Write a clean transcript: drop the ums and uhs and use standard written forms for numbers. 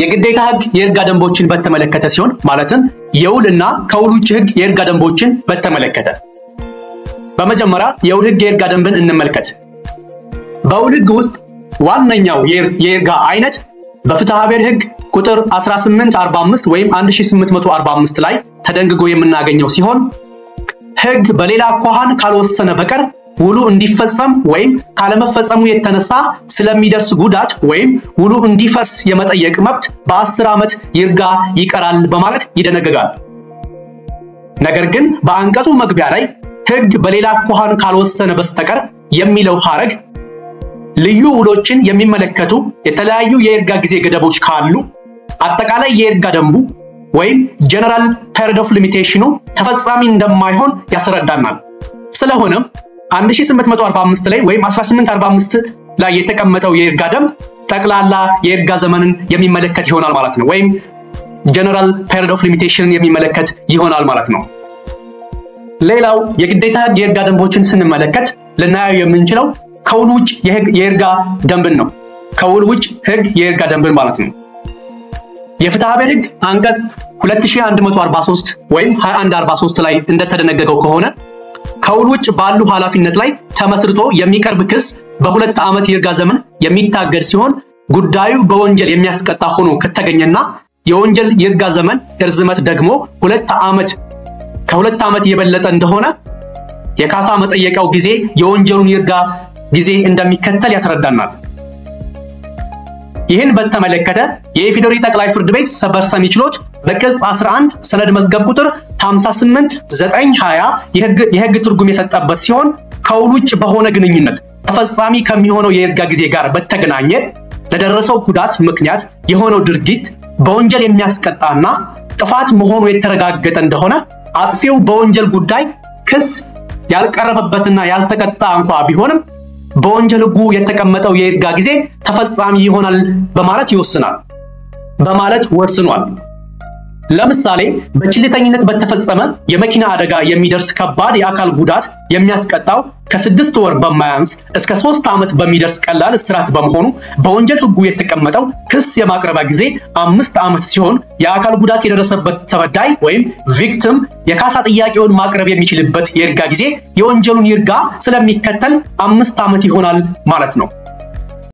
የግዴታ ህግ የይርጋ ደንቦችን በተመለከተ ሲሆን ማለትም የውልና ከውል ውጭ ህግ የይርጋ ደንቦችን በተመለከተ በመጀመሪያ የውል ህግ የይርጋ ደንብን እንመልከት። በውል ህግ ውስጥ ዋነኛው የይርጋ አይነት በፍትሐ ብሔር ህግ ቁጥር 1845 ወይም 1845 ላይ ተደንግጎ የምናገኘው ሲሆን ህግ በሌላ አኳኋን ካልወሰነ በቀር ውሉ እንዲፈጸም ወይም ካለመፈጸሙ የተነሳ ስለሚደርስ ጉዳት ወይም ውሉ እንዲፈርስ የመጠየቅ መብት በ10 ዓመት ይርጋ ይቀራል በማለት ይደነግጋል። ነገር ግን በአንቀጹ መግቢያ ላይ ህግ በሌላ አኳኋን ካልወሰነ በስተቀር የሚለው ሐረግ ልዩ ውሎችን የሚመለከቱ የተለያዩ የይርጋ ጊዜ ገደቦች ካሉ አጠቃላይ የይርጋ ደንቡ ወይም ጀነራል ፔሪድ ኦፍ ሊሚቴሽኑ ተፈጻሚ እንደማይሆን ያስረዳናል። ስለሆነም 1845 ላይ ወይም 1845 ላይ የተቀመጠው የይርጋ ደንብ ጠቅላላ የይርጋ ዘመንን የሚመለከት ይሆናል ማለት ነው ወይም ጀነራል ፔሪድ ኦፍ ሊሚቴሽን የሚመለከት ይሆናል ማለት ነው። ሌላው የግዴታ ህግ የይርጋ ደንቦችን ስንመለከት ልናየው የምንችለው ከውል ውጭ የይርጋ ደንብን ነው። ከውል ውጭ ህግ የይርጋ ደንብን ማለት ነው። የፍትሐ ብሔር ህግ አንቀጽ 2143 ወይም 2143 ላይ እንደተደነገገው ከሆነ ከውል ውጭ ባሉ ኃላፊነት ላይ ተመስርቶ የሚቀርብ ክስ በ2 ዓመት የይርጋ ዘመን የሚታገድ ሲሆን ጉዳዩ በወንጀል የሚያስቀጣ ሆኖ ከተገኘና የወንጀል ይርጋ ዘመን እርዝመት ደግሞ 2 ዓመት ከ2 ዓመት የበለጠ እንደሆነ የካሳ መጠየቂያው ጊዜ የወንጀሉን ይርጋ ጊዜ እንደሚከተል ያስረዳናል። ይህን በተመለከተ የኢፌዴሪ ጠቅላይ ፍርድ ቤት ሰበር ሰሚ ችሎት በቅጽ 11 ሰነድ መዝገብ ቁጥር 58920 የህግ ትርጉም የሰጠበት ሲሆን ከውል ውጭ በሆነ ግንኙነት ተፈጻሚ ከሚሆነው የይርጋ ጊዜ ጋር በተገናኘ ለደረሰው ጉዳት ምክንያት የሆነው ድርጊት በወንጀል የሚያስቀጣና ጥፋት መሆኑ የተረጋገጠ እንደሆነ አጥፊው በወንጀል ጉዳይ ክስ ያልቀረበበትና ያልተቀጣ እንኳን ቢሆንም በወንጀል ህጉ የተቀመጠው የይርጋ ጊዜ ተፈጻሚ ይሆናል በማለት ይወስናል በማለት ወስኗል። ለምሳሌ በችልተኝነት በተፈጸመ የመኪና አደጋ የሚደርስ ከባድ የአካል ጉዳት የሚያስቀጣው ከ6 ወር በማያንስ እስከ 3 ዓመት በሚደርስ ቀላል እስራት በመሆኑ በወንጀል ህጉ የተቀመጠው ክስ የማቅረቢያ ጊዜ 5 ዓመት ሲሆን የአካል ጉዳት የደረሰበት ተበዳይ ወይም ቪክቲም የካሳ ጥያቄውን ማቅረብ የሚችልበት የይርጋ ጊዜ የወንጀሉን ይርጋ ስለሚከተል 5 ዓመት ይሆናል ማለት ነው።